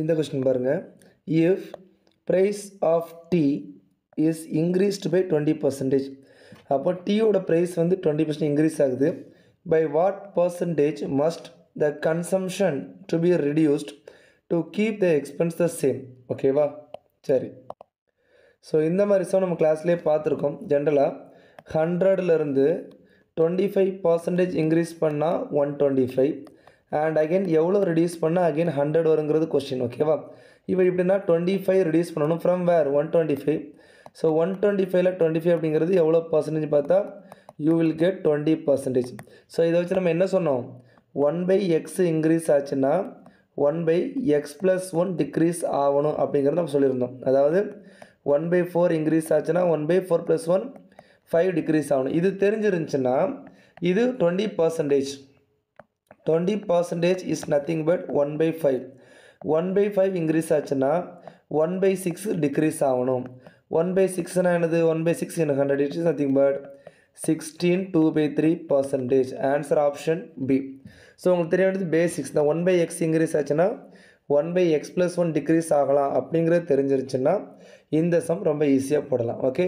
இந்த கொஸ்டின் பாருங்கள். If price of tea is increased by 20%, அப்போ டீயோட ப்ரைஸ் வந்து 20% இன்க்ரீஸ் ஆகுது. By what percentage must the consumption to be reduced to keep the expense the same. ஓகேவா? சரி. So இந்த மாதிரி நம்ம கிளாஸ்லேயே பார்த்துருக்கோம். ஜென்ரலாக 100லேருந்து 25% இன்க்ரீஸ் பண்ணால் 125 அண்ட் அகெயின் எவ்வளோ ரெடியூஸ் பண்ணால் அகெயின் 100 வருங்கிறது கொஸ்டின். ஓகேவா? இப்போ இப்படின்னா 25 ரெடியூஸ் பண்ணணும் ஃப்ரம் வேர் 125. ஸோ 125ல் 25 அப்படிங்கிறது எவ்வளோ பர்சன்டேஜ் பார்த்தா யூ வில் கெட் 20%. ஸோ இதை வச்சு நம்ம என்ன சொன்னோம்? 1/x இன்க்ரீஸ் ஆச்சுன்னா 1/x+1 டிக்ரீஸ் ஆகணும் அப்படிங்கிறது நம்ம சொல்லியிருந்தோம். அதாவது 1/4 இன்க்ரீஸ் ஆச்சுன்னா 1/4+1 5 டிக்ரீஸ் ஆகணும். இது தெரிஞ்சிருந்துச்சுன்னா இது 20%. 20% இஸ் நத்திங் பட் 1/5. 1/5 இன்க்ரீஸ் ஆச்சுன்னா 1/6 டிக்ரீஸ் ஆகணும். 1/6னா என்னது? 1/6 in 100 it is nothing but 16 2/3%. Answer option B. So உங்களுக்கு தெரிய வேண்டியது பேசிக்ஸ் தான். 1/x இன்க்ரீஸ் ஆச்சுன்னா 1/x+1 டிக்ரீஸ் ஆகலாம் அப்படிங்கிறது தெரிஞ்சிருச்சுன்னா இந்த சம் ரொம்ப ஈஸியாக போடலாம். ஓகே.